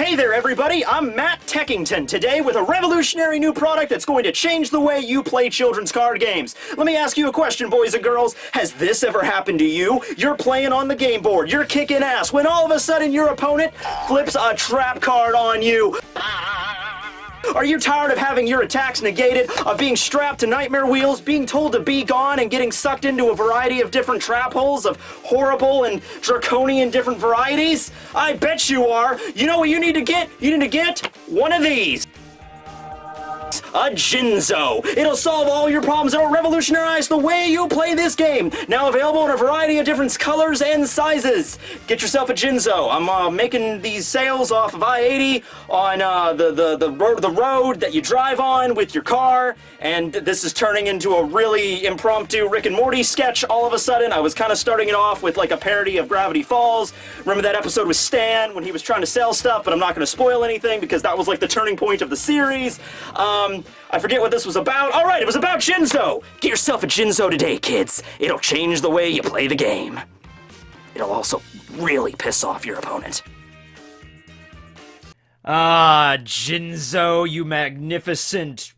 Hey there everybody, I'm Matt Tekking101 today with a revolutionary new product that's going to change the way you play children's card games. Let me ask you a question, boys and girls. Has this ever happened to you? You're playing on the game board, you're kicking ass, when all of a sudden your opponent flips a trap card on you. Are you tired of having your attacks negated, of being strapped to nightmare wheels, being told to be gone, and getting sucked into a variety of different trap holes of horrible and draconian different varieties? I bet you are. You know what you need to get? You need to get one of these. A Jinzo. It'll solve all your problems. It'll revolutionize the way you play this game. Now available in a variety of different colors and sizes. Get yourself a Jinzo. I'm making these sales off of I-80 on the road that you drive on with your car, and this is turning into a really impromptu Rick and Morty sketch all of a sudden. I was kind of starting it off with like a parody of Gravity Falls. Remember that episode with Stan when he was trying to sell stuff, but I'm not going to spoil anything because that was like the turning point of the series. I forget what this was about. Alright, it was about Jinzo! Get yourself a Jinzo today, kids. It'll change the way you play the game. It'll also really piss off your opponent. Ah, Jinzo, you magnificent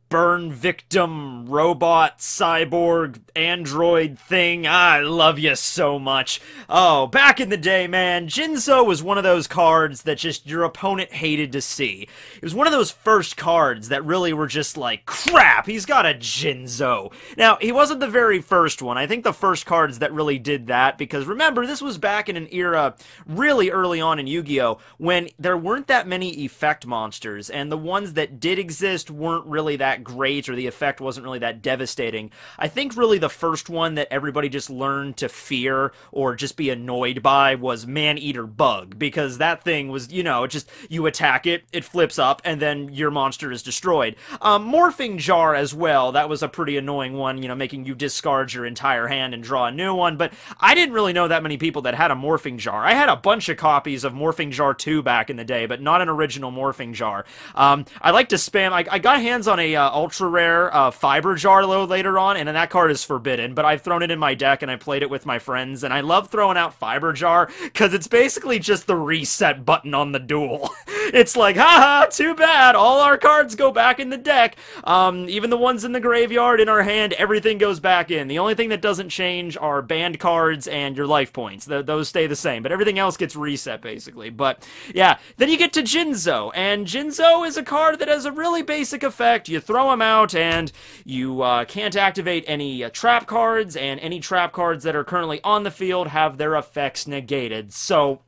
burn victim robot cyborg android thing. I love you so much. Oh, back in the day, man, Jinzo was one of those cards that just your opponent hated to see. It was one of those first cards that really were just like, crap, he's got a Jinzo. Now, he wasn't the very first one. I think the first cards that really did that, because remember, this was back in an era really early on in Yu-Gi-Oh! When there weren't that many effect monsters, and the ones that did exist weren't really that great, or the effect wasn't really that devastating. I think really the first one that everybody just learned to fear or just be annoyed by was Man-Eater Bug, because that thing was, you know, just you attack it, it flips up, and then your monster is destroyed. Morphing Jar as well, that was a pretty annoying one, you know, making you discard your entire hand and draw a new one, but I didn't really know that many people that had a Morphing Jar. I had a bunch of copies of Morphing Jar 2 back in the day, but not an original Morphing Jar. I like to spam, I got hands on a ultra rare fiber jar later on, and that card is forbidden, but I've thrown it in my deck and I played it with my friends, and I love throwing out fiber jar because it's basically just the reset button on the duel. It's like, haha, too bad, all our cards go back in the deck, even the ones in the graveyard in our hand, everything goes back in. The only thing that doesn't change are banned cards and your life points. Those stay the same, but everything else gets reset basically. But yeah, then you get to Jinzo, and Jinzo is a card that has a really basic effect. You throw them out, and you can't activate any trap cards, and any trap cards that are currently on the field have their effects negated. So,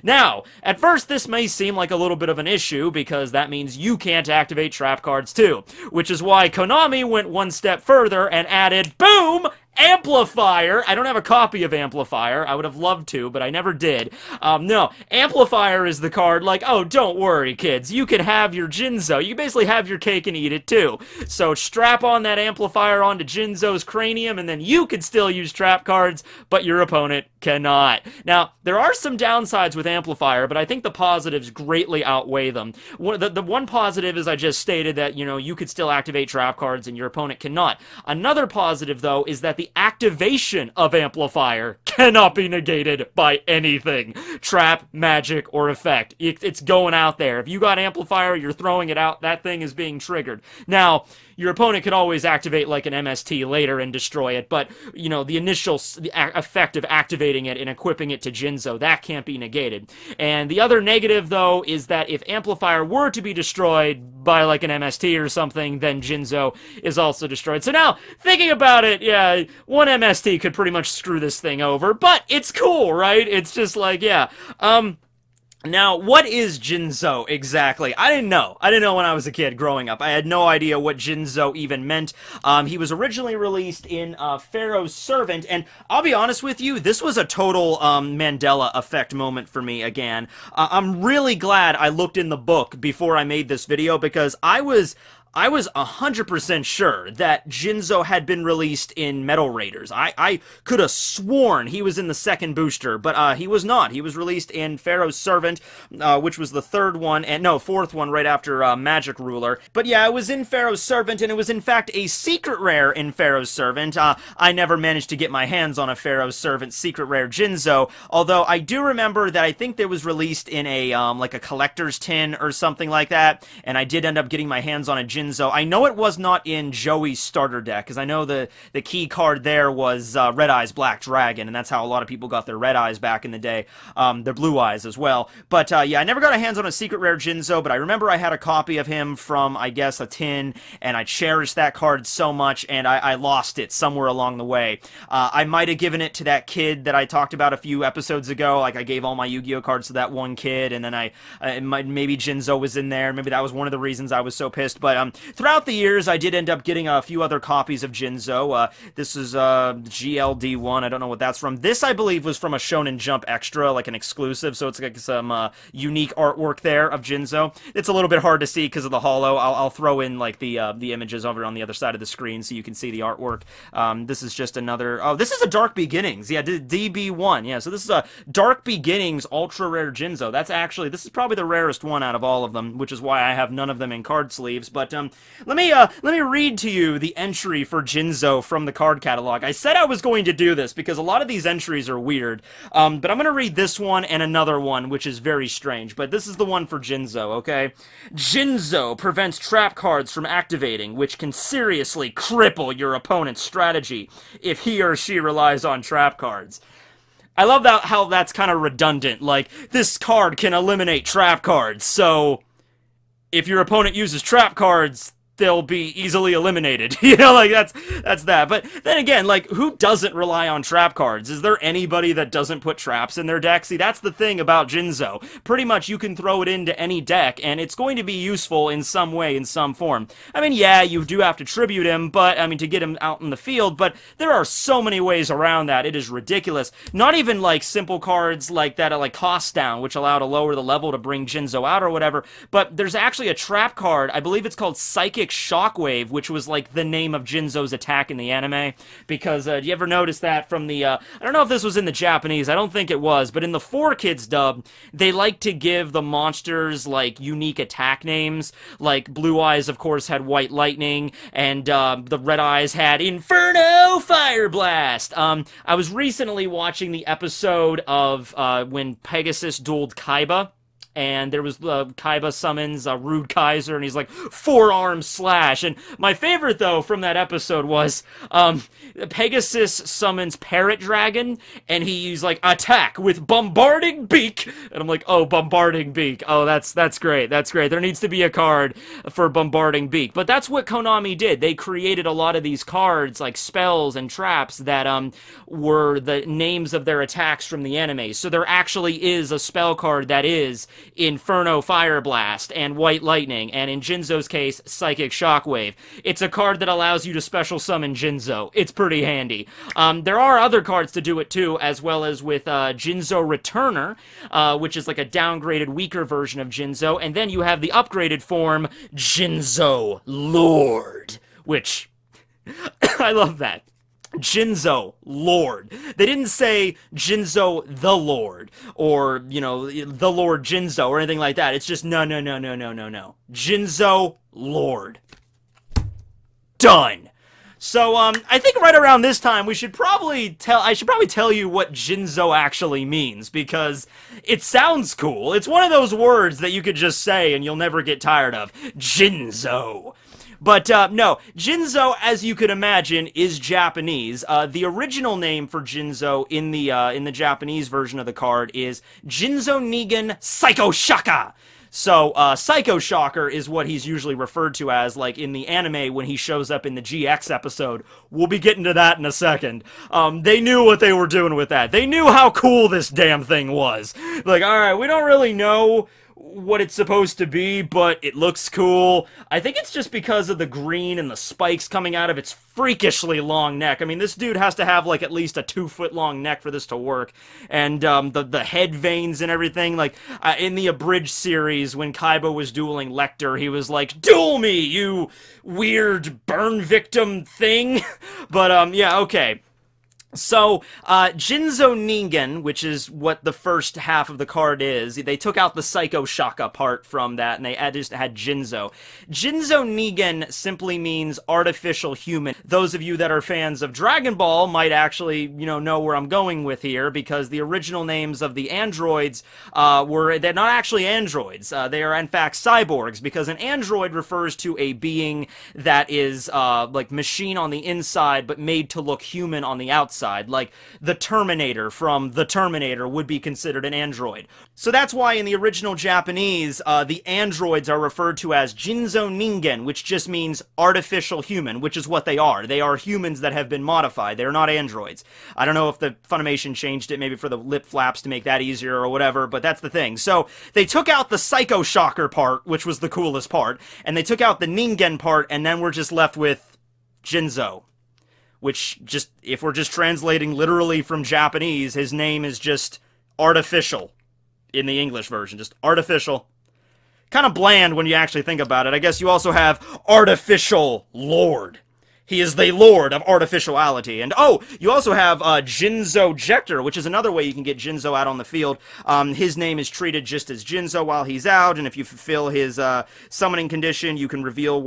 now, at first this may seem like a little bit of an issue, because that means you can't activate trap cards too, which is why Konami went one step further and added, boom, Amplifier. I don't have a copy of Amplifier. I would have loved to, but I never did. No, Amplifier is the card like, oh, don't worry, kids. You can have your Jinzo. You basically have your cake and eat it, too. So strap on that Amplifier onto Jinzo's cranium, and then you can still use trap cards, but your opponent cannot. Now, there are some downsides with Amplifier, but I think the positives greatly outweigh them. The one positive is I just stated that, you know, you could still activate trap cards and your opponent cannot. Another positive, though, is that the activation of Amplifier cannot be negated by anything. Trap, magic, or effect. It's going out there. If you got Amplifier, you're throwing it out, that thing is being triggered. Now, your opponent could always activate like an MST later and destroy it, but, you know, the initial effect of activating it and equipping it to Jinzo, that can't be negated. And the other negative, though, is that if Amplifier were to be destroyed by like an MST or something, then Jinzo is also destroyed. So now, thinking about it, yeah, one MST could pretty much screw this thing over, but it's cool, right? It's just like, yeah. Now, what is Jinzo exactly? I didn't know. I didn't know when I was a kid growing up. I had no idea what Jinzo even meant. He was originally released in Pharaoh's Servant, and I'll be honest with you, this was a total Mandela effect moment for me again. I'm really glad I looked in the book before I made this video, because I was I was 100% sure that Jinzo had been released in Metal Raiders. I could have sworn he was in the second booster, but he was not. He was released in Pharaoh's Servant, which was the third one, and no, fourth one right after Magic Ruler. But yeah, it was in Pharaoh's Servant, and it was in fact a secret rare in Pharaoh's Servant. I never managed to get my hands on a Pharaoh's Servant secret rare Jinzo, although I do remember that I think it was released in a, like a collector's tin or something like that, and I did end up getting my hands on a Jinzo. I know it was not in Joey's starter deck, because I know the key card there was Red Eyes Black Dragon, and that's how a lot of people got their Red Eyes back in the day. Their Blue Eyes as well. But yeah, I never got a hands on a secret rare Jinzo, but I remember I had a copy of him from, I guess, a tin, and I cherished that card so much, and I lost it somewhere along the way. I might have given it to that kid that I talked about a few episodes ago. Like, I gave all my Yu-Gi-Oh cards to that one kid, and then maybe Jinzo was in there. Maybe that was one of the reasons I was so pissed. But throughout the years, I did end up getting a few other copies of Jinzo. This is GLD1. I don't know what that's from. This, I believe, was from a Shonen Jump Extra, like an exclusive, so it's like some unique artwork there of Jinzo. It's a little bit hard to see because of the holo. I'll throw in like the images over on the other side of the screen so you can see the artwork. This is just another... Oh, this is a Dark Beginnings. Yeah, DB1. Yeah, so this is a Dark Beginnings ultra rare Jinzo. That's actually... This is probably the rarest one out of all of them, which is why I have none of them in card sleeves. But let me read to you the entry for Jinzo from the card catalog. I said I was going to do this because a lot of these entries are weird. But I'm going to read this one and another one, which is very strange. But this is the one for Jinzo, okay? Jinzo prevents trap cards from activating, which can seriously cripple your opponent's strategy if he or she relies on trap cards. I love how that's kind of redundant. Like, this card can eliminate trap cards, so if your opponent uses trap cards, they'll be easily eliminated. You know, like, that's that. But then again, like, who doesn't rely on trap cards? Is there anybody that doesn't put traps in their deck? See, that's the thing about Jinzo. Pretty much you can throw it into any deck, and it's going to be useful in some way, in some form. I mean, yeah, you do have to tribute him, but, I mean, to get him out in the field, but there are so many ways around that. It is ridiculous. Not even, like, simple cards like that, like Cost Down, which allow to lower the level to bring Jinzo out or whatever, but there's actually a trap card, I believe it's called Psychic Shockwave, which was like the name of Jinzo's attack in the anime, because do you ever notice that from the I don't know if this was in the Japanese, I don't think it was, but in the 4Kids dub, they like to give the monsters like unique attack names. Like Blue Eyes, of course, had White Lightning, and the Red Eyes had Inferno Fire Blast. I was recently watching the episode of when Pegasus dueled Kaiba, and there was Kaiba summons Rude Kaiser, and he's like, forearm slash. And my favorite, though, from that episode was Pegasus summons Parrot Dragon, and he's like, attack with bombarding beak. And I'm like, oh, bombarding beak. Oh, that's great. That's great. There needs to be a card for bombarding beak. But that's what Konami did. They created a lot of these cards, like spells and traps, that were the names of their attacks from the anime. So there actually is a spell card that is Inferno Fire Blast and White Lightning, and in Jinzo's case, Psychic Shockwave. It's a card that allows you to special summon Jinzo. It's pretty handy. There are other cards to do it too, as well as with Jinzo Returner, which is like a downgraded, weaker version of Jinzo, and then you have the upgraded form, Jinzo Lord, which I love that. Jinzo Lord. They didn't say Jinzo the Lord, or, you know, the Lord Jinzo, or anything like that. It's just no. Jinzo Lord. Done. So, I think right around this time, I should probably tell you what Jinzo actually means, because it sounds cool. It's one of those words that you could just say and you'll never get tired of. Jinzo. But, no, Jinzo, as you could imagine, is Japanese. The original name for Jinzo in the Japanese version of the card is Jinzo Nigan Psycho Shaka. So, Psycho Shocker is what he's usually referred to as, like, in the anime when he shows up in the GX episode. We'll be getting to that in a second. They knew what they were doing with that. They knew how cool this damn thing was. Like, alright, we don't really know what it's supposed to be, but it looks cool. I think it's just because of the green and the spikes coming out of its freakishly long neck. I mean, this dude has to have, like, at least a 2-foot long neck for this to work. And the head veins and everything, like, in the abridged series, when Kaiba was dueling Lecter, he was like, "Duel me, you weird burn victim thing." But, yeah, okay. So, Jinzo Ningen, which is what the first half of the card is, they took out the Psycho Shaka part from that, and they just had Jinzo. Jinzo Ningen simply means artificial human. Those of you that are fans of Dragon Ball might actually, know where I'm going with here, because the original names of the androids they're not actually androids. They are, in fact, cyborgs, because an android refers to a being that is, like, machine on the inside, but made to look human on the outside. Like the Terminator from The Terminator would be considered an android. So that's why in the original Japanese, the androids are referred to as Jinzo Ningen, which just means artificial human, which is what they are. They are humans that have been modified. They're not androids. I don't know if the Funimation changed it, maybe for the lip flaps to make that easier or whatever, but that's the thing. So they took out the Psycho Shocker part, which was the coolest part, and they took out the Ningen part, and then we're just left with Jinzo. Which, if we're just translating literally from Japanese, his name is just artificial in the English version. Just artificial. Kind of bland when you actually think about it. I guess you also have Artificial Lord. He is the lord of artificiality. And, oh, you also have Jinzo Jector, which is another way you can get Jinzo out on the field. His name is treated just as Jinzo while he's out, and if you fulfill his summoning condition, you can reveal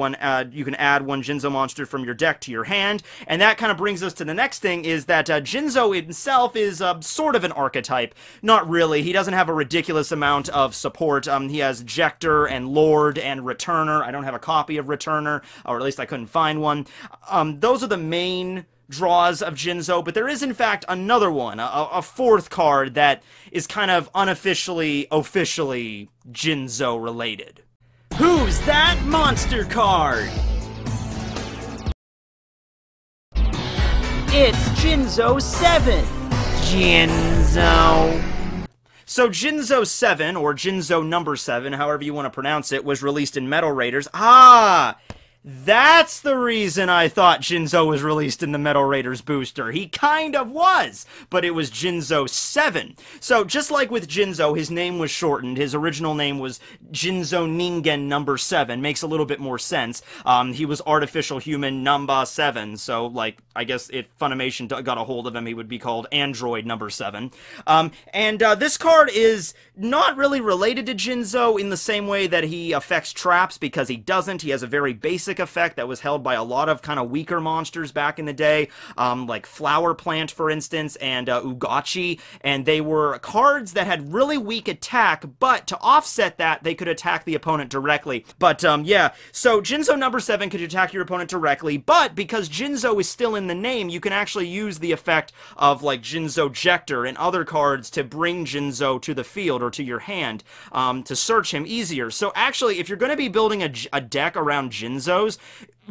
you can add one Jinzo monster from your deck to your hand. And that kind of brings us to the next thing, is that Jinzo himself is sort of an archetype. Not really. He doesn't have a ridiculous amount of support. He has Jector and Lord and Returner. I don't have a copy of Returner, or at least I couldn't find one. Those are the main draws of Jinzo, but there is in fact another one, a fourth card that is kind of officially Jinzo related. Who's that monster card? It's Jinzo 7! Jinzo! So Jinzo 7, or Jinzo number 7, however you want to pronounce it, was released in Metal Raiders. Ah! That's the reason I thought Jinzo was released in the Metal Raiders booster. He kind of was, but it was Jinzo 7. So just like with Jinzo, his name was shortened. His original name was Jinzo Ningen number 7. Makes a little bit more sense. He was artificial human number 7. So, like, I guess if Funimation got a hold of him, he would be called Android number 7. This card is not really related to Jinzo in the same way that he affects traps, because he doesn't. He has a very basic effect that was held by a lot of kind of weaker monsters back in the day, like Flower Plant, for instance, and Ugachi, and they were cards that had really weak attack, but to offset that, they could attack the opponent directly. But, yeah, so Jinzo number 7 could attack your opponent directly, but because Jinzo is still in the name, you can actually use the effect of, like, Jinzo Jector and other cards to bring Jinzo to the field or to your hand, to search him easier. So actually, if you're going to be building a deck around Jinzo,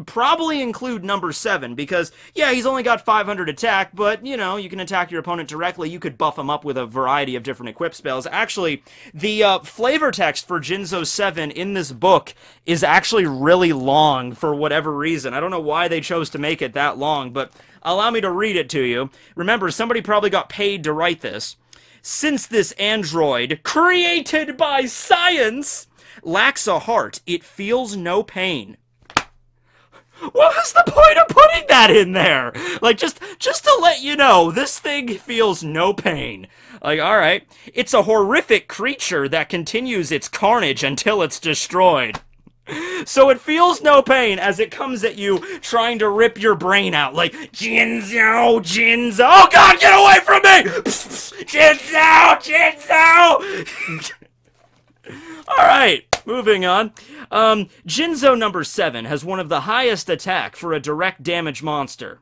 probably include number 7, because, yeah, he's only got 500 attack, but, you can attack your opponent directly. You could buff him up with a variety of different equip spells. Actually, the flavor text for Jinzo 7 in this book is actually really long for whatever reason. I don't know why they chose to make it that long, but allow me to read it to you. Remember, somebody probably got paid to write this. Since this android, created by science, lacks a heart, it feels no pain. What was the point of putting that in there? Like, just to let you know, this thing feels no pain. Like, alright. It's a horrific creature that continues its carnage until it's destroyed. So it feels no pain as it comes at you trying to rip your brain out. Like, Jinzo, Jinzo. Oh god, get away from me! Jinzo, Jinzo! Alright. Moving on. Jinzo number 7 has one of the highest attack for a direct damage monster.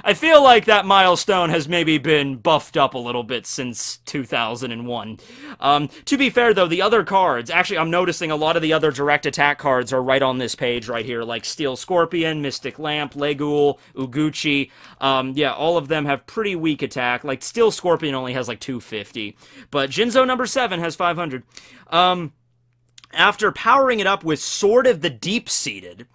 I feel like that milestone has maybe been buffed up a little bit since 2001. To be fair, though, the other cards, actually, I'm noticing a lot of the other direct attack cards are right on this page right here, like Steel Scorpion, Mystic Lamp, Legul, Uguchi. Yeah, all of them have pretty weak attack. Like, Steel Scorpion only has, like, 250. But Jinzo number 7 has 500. After powering it up with Sword of the Deep-Seated,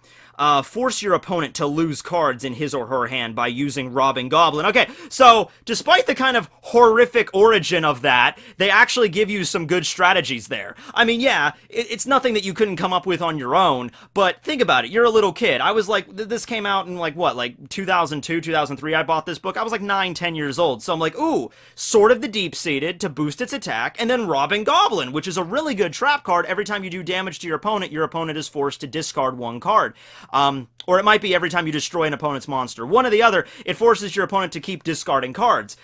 force your opponent to lose cards in his or her hand by using Robbing Goblin. Okay, so despite the kind of horrific origin of that, they actually give you some good strategies there. I mean, yeah, it's nothing that you couldn't come up with on your own, but think about it. You're a little kid. I was like, this came out in like, what, like 2002, 2003, I bought this book. I was like 9, 10 years old, so I'm like, ooh, Sword of the Deep-Seated to boost its attack, and then Robbing Goblin, which is a really good trap card. Every time you do damage to your opponent is forced to discard one card. Or it might be every time you destroy an opponent's monster. One or the other, it forces your opponent to keep discarding cards.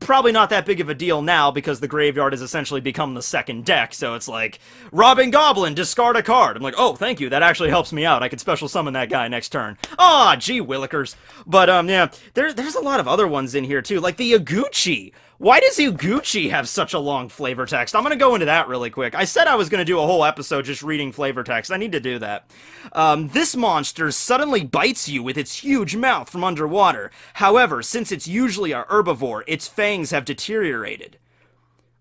Probably not that big of a deal now, because the graveyard has essentially become the second deck, so it's like, Robbing Goblin, discard a card. I'm like, oh, thank you, that actually helps me out. I could special summon that guy next turn. Ah, gee willikers. But, yeah, there's a lot of other ones in here, too, like the Uguchi. Why does Uguchi have such a long flavor text? I'm going to go into that really quick. I said I was going to do a whole episode just reading flavor text. I need to do that. This monster suddenly bites you with its huge mouth from underwater. However, since it's usually a herbivore, its fangs have deteriorated.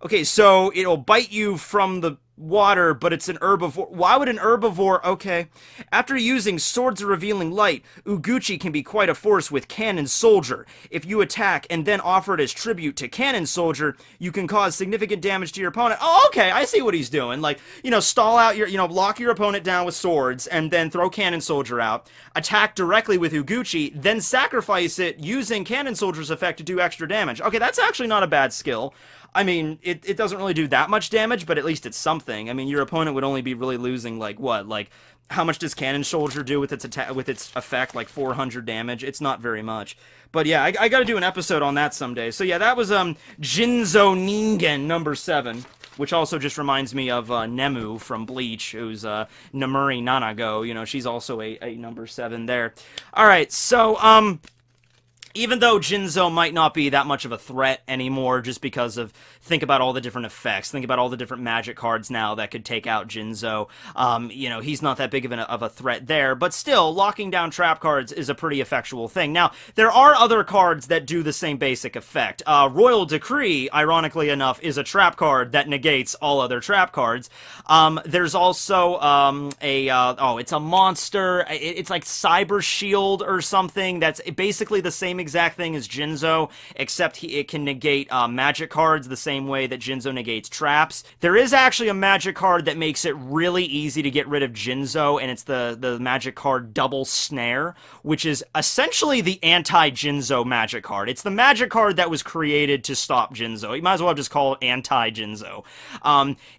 Okay, so it'll bite you from the water, but it's an herbivore. Why would an herbivore? Okay. After using Swords of Revealing Light, Uguchi can be quite a force with Cannon Soldier. If you attack and then offer it as tribute to Cannon Soldier, you can cause significant damage to your opponent. Oh, okay, I see what he's doing. Like, you know, stall out your, lock your opponent down with swords, and then throw Cannon Soldier out, attack directly with Uguchi, then sacrifice it using Cannon Soldier's effect to do extra damage. Okay, that's actually not a bad skill. I mean, it doesn't really do that much damage, but at least it's something. I mean, your opponent would only be really losing, like, what? Like, how much does Cannon Soldier do with its effect? Like, 400 damage? It's not very much. But yeah, I gotta do an episode on that someday. So yeah, that was, Jinzo Ningen number 7. Which also just reminds me of, Nemu from Bleach, who's, Namuri Nanago. She's also a number 7 there. Alright, so, even though Jinzo might not be that much of a threat anymore, just because of, think about all the different effects, think about all the different magic cards now that could take out Jinzo, he's not that big of a threat there, but still, locking down trap cards is a pretty effectual thing. Now, there are other cards that do the same basic effect. Royal Decree, ironically enough, is a trap card that negates all other trap cards. There's also, it's a monster, it's like Cyber Shield or something, that's basically the same exact thing as Jinzo, except it can negate magic cards the same way that Jinzo negates traps. There is actually a magic card that makes it really easy to get rid of Jinzo, and it's the magic card Double Snare, which is essentially the anti-Jinzo magic card. It's the magic card that was created to stop Jinzo. You might as well just call it anti-Jinzo.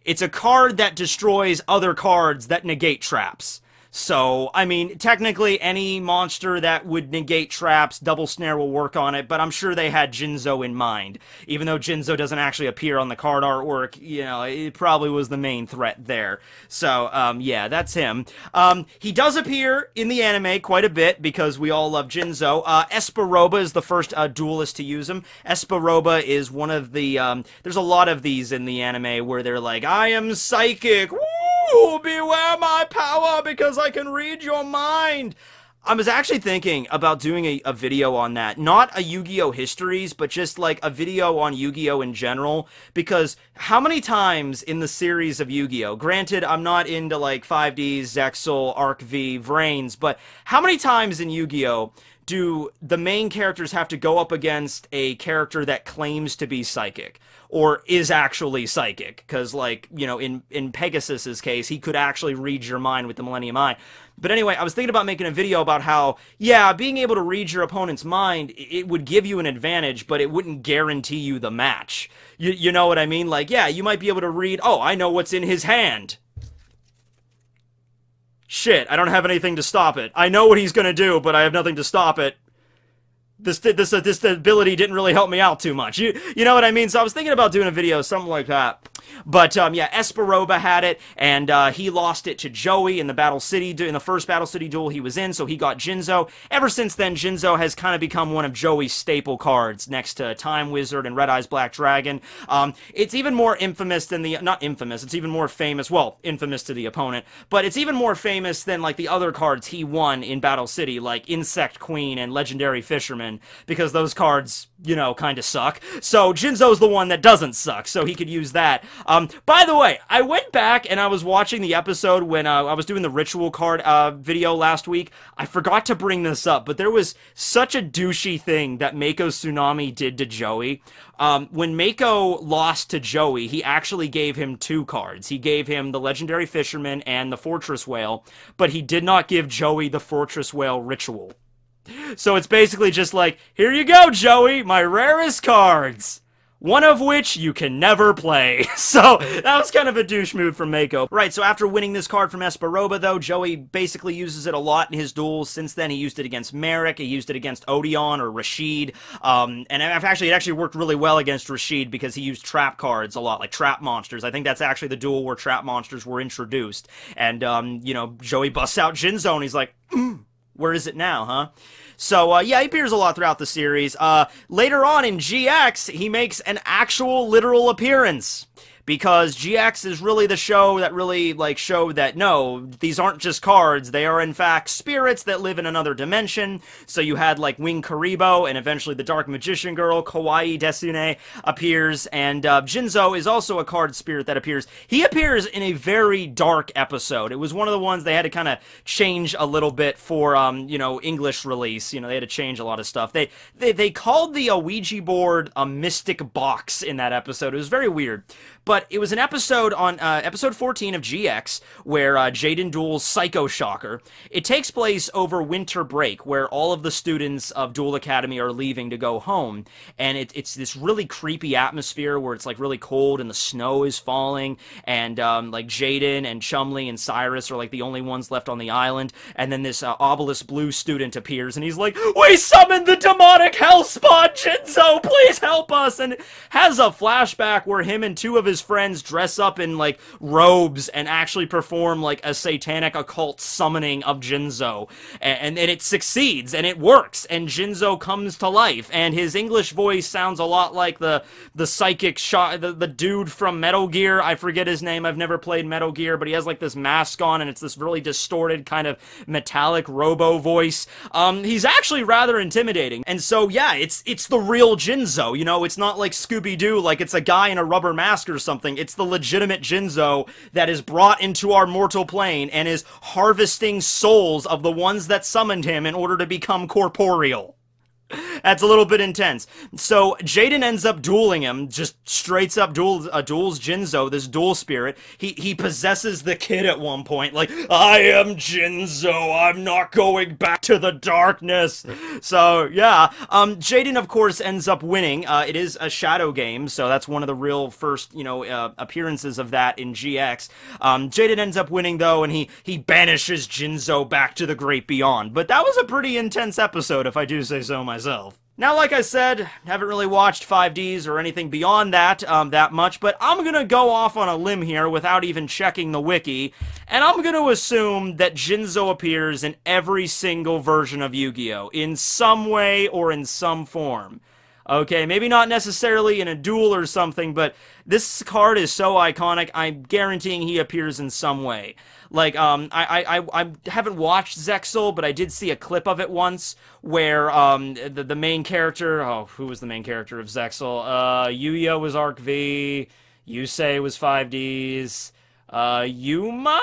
It's a card that destroys other cards that negate traps. So, I mean, technically any monster that would negate traps, Double Snare will work on it, but I'm sure they had Jinzo in mind. Even though Jinzo doesn't actually appear on the card artwork, it probably was the main threat there. So, yeah, that's him. He does appear in the anime quite a bit, because we all love Jinzo. Esperoba is the first duelist to use him. Esperoba is one of the, there's a lot of these in the anime where they're like, I am psychic, woo! Beware my power, because I can read your mind. I was actually thinking about doing a video on that. Not a Yu-Gi-Oh! Histories, but just like a video on Yu-Gi-Oh! In general. Because how many times in the series of Yu-Gi-Oh! Granted, I'm not into like 5Ds, Zexal, Arc V, Vrains, but how many times in Yu-Gi-Oh! Do the main characters have to go up against a character that claims to be psychic? Or is actually psychic? Because, like, in Pegasus's case, he could actually read your mind with the Millennium Eye. But anyway, I was thinking about making a video about how, yeah, being able to read your opponent's mind, it would give you an advantage, but it wouldn't guarantee you the match. You know what I mean? Like, yeah, you might be able to read, oh, I know what's in his hand. Shit, I don't have anything to stop it. I know what he's gonna do, but I have nothing to stop it. This ability didn't really help me out too much. You know what I mean? So I was thinking about doing a video, something like that. But, yeah, Esperoba had it, and he lost it to Joey in the in the first Battle City duel he was in, so he got Jinzo. Ever since then, Jinzo has kind of become one of Joey's staple cards, next to Time Wizard and Red Eyes Black Dragon. It's even more infamous than not infamous, it's even more famous, well, infamous to the opponent, but it's even more famous than, like, the other cards he won in Battle City, like Insect Queen and Legendary Fisherman, because those cards, you know, kind of suck. So Jinzo's the one that doesn't suck, so he could use that. By the way, I went back and I was watching the episode when I was doing the ritual card video last week. I forgot to bring this up, but there was such a douchey thing that Mako Tsunami did to Joey. When Mako lost to Joey, he actually gave him 2 cards. He gave him the Legendary Fisherman and the Fortress Whale, but he did not give Joey the Fortress Whale ritual. So it's basically just like, here you go, Joey, my rarest cards. One of which you can never play. So, that was kind of a douche move from Mako. Right, so after winning this card from Esperoba, though, Joey basically uses it a lot in his duels. Since then, he used it against Merrick, he used it against Odeon or Rashid, and it actually worked really well against Rashid because he used trap cards a lot, like trap monsters. I think that's actually the duel where trap monsters were introduced. And, you know, Joey busts out Jinzo, and he's like, where is it now, huh? So, yeah, he appears a lot throughout the series. Later on in GX, he makes an actual literal appearance. Because GX is really the show that really, like, showed that, no, these aren't just cards, they are in fact spirits that live in another dimension. So you had, like, Wing Karibo, and eventually the Dark Magician Girl, Kawaii Desune, appears, and Jinzo is also a card spirit that appears. He appears in a very dark episode. It was one of the ones they had to kind of change a little bit for, you know, English release. You know, they had to change a lot of stuff. They called the Ouija board a mystic box in that episode. It was very weird. But it was an episode on episode 14 of GX where Jaden duels Psycho Shocker. It takes place over winter break where all of the students of Duel Academy are leaving to go home. And it's this really creepy atmosphere where it's like really cold and the snow is falling. And like Jaden and Chumley and Cyrus are like the only ones left on the island. And then this Obelisk Blue student appears and he's like, "We summoned the demonic hellspawn, Jinzo, please help us!" And has a flashback where him and 2 of his friends dress up in, like, robes and actually perform, like, a satanic occult summoning of Jinzo. And it succeeds, and it works, and Jinzo comes to life, and his English voice sounds a lot like the psychic the dude from Metal Gear. I forget his name, I've never played Metal Gear, but he has, like, this mask on, and it's this really distorted kind of metallic robo voice. He's actually rather intimidating, and so, yeah, it's the real Jinzo, you know? It's not like Scooby-Doo, like it's a guy in a rubber mask or something. It's the legitimate Jinzo that is brought into our mortal plane and is harvesting souls of the ones that summoned him in order to become corporeal. That's a little bit intense. So Jaden ends up dueling him, just straight up duels Jinzo, this duel spirit. He possesses the kid at one point, like, "I am Jinzo, I'm not going back to the darkness." So yeah, Jaden of course ends up winning. It is a shadow game, so that's one of the real first, you know, appearances of that in GX. Jaden ends up winning though, and he banishes Jinzo back to the great beyond. But that was a pretty intense episode, if I do say so myself. Now, like I said, haven't really watched 5Ds or anything beyond that, that much, but I'm gonna go off on a limb here without even checking the wiki, and I'm gonna assume that Jinzo appears in every single version of Yu-Gi-Oh! In some way or in some form. Okay, maybe not necessarily in a duel or something, but this card is so iconic, I'm guaranteeing he appears in some way. Like, I haven't watched Zexal, but I did see a clip of it once, where, the main character, oh, who was the main character of Zexal? Yuya was Arc V, Yusei was 5Ds, Yuma?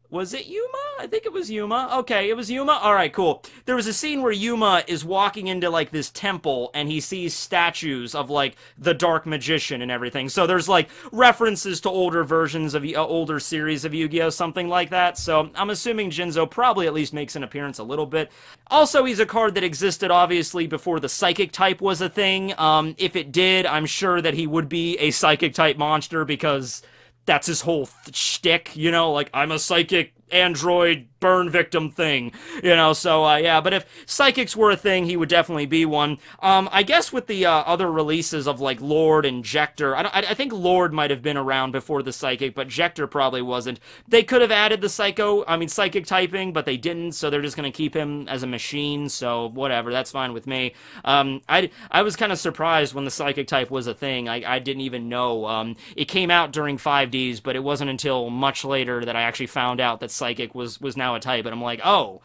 Was it Yuma? I think it was Yuma. Okay, it was Yuma? Alright, cool. There was a scene where Yuma is walking into, like, this temple, and he sees statues of, like, the Dark Magician and everything. So there's, like, references to older versions of, older series of Yu-Gi-Oh!, something like that. So I'm assuming Jinzo probably at least makes an appearance a little bit. Also, he's a card that existed, obviously, before the Psychic type was a thing. If it did, I'm sure that he would be a Psychic type monster, because that's his whole shtick, you know, like, I'm a psychic android burn victim thing, you know, so, yeah, but if psychics were a thing, he would definitely be one. I guess with the, other releases of, like, Lord and Jector, I think Lord might have been around before the psychic, but Jector probably wasn't. They could have added the psychic typing, but they didn't, so they're just gonna keep him as a machine, so whatever, that's fine with me. I was kind of surprised when the psychic type was a thing. I didn't even know. It came out during 5Ds, but it wasn't until much later that I actually found out that psychic was now a type, and I'm like, oh,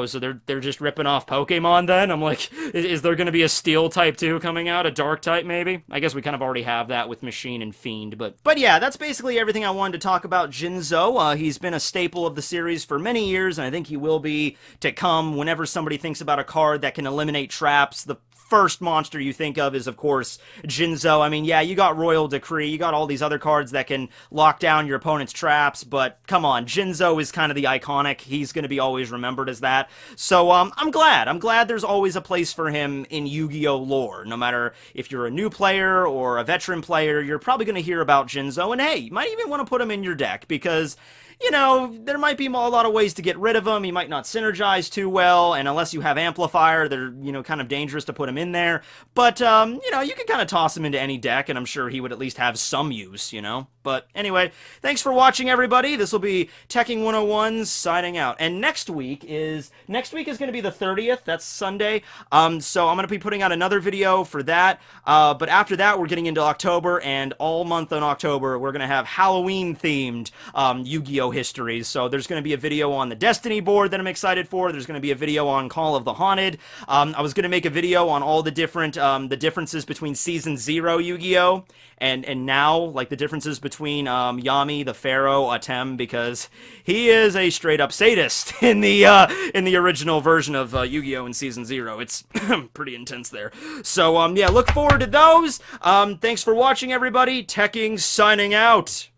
so they're just ripping off Pokemon then? I'm like, is there gonna be a Steel type too coming out? A Dark type maybe? I guess we kind of already have that with Machine and Fiend, but yeah, that's basically everything I wanted to talk about Jinzo. He's been a staple of the series for many years, and I think he will be to come. Whenever somebody thinks about a card that can eliminate traps, the first monster you think of is, of course, Jinzo. I mean, yeah, you got Royal Decree, you got all these other cards that can lock down your opponent's traps, but come on, Jinzo is kind of the iconic. He's going to be always remembered as that. So, I'm glad there's always a place for him in Yu-Gi-Oh! Lore. No matter if you're a new player or a veteran player, you're probably going to hear about Jinzo, and hey, you might even want to put him in your deck, because you know, there might be a lot of ways to get rid of them. He might not synergize too well, and unless you have Amplifier, they're, you know, kind of dangerous to put him in there. But, you know, you can kind of toss him into any deck, and I'm sure he would at least have some use, you know? But anyway, thanks for watching, everybody. This will be Tekking101 signing out. And next week is going to be the 30th. That's Sunday. So I'm going to be putting out another video for that. But after that, we're getting into October, and all month in October, we're going to have Halloween-themed Yu-Gi-Oh! Histories. So there's going to be a video on the Destiny board that I'm excited for. There's going to be a video on Call of the Haunted. I was going to make a video on all the different, the differences between Season 0 Yu-Gi-Oh! and now, like the differences between Yami, the Pharaoh, Atem, because he is a straight-up sadist in the original version of Yu-Gi-Oh! In Season 0. It's pretty intense there. So, yeah, look forward to those. Thanks for watching, everybody. Tekking signing out.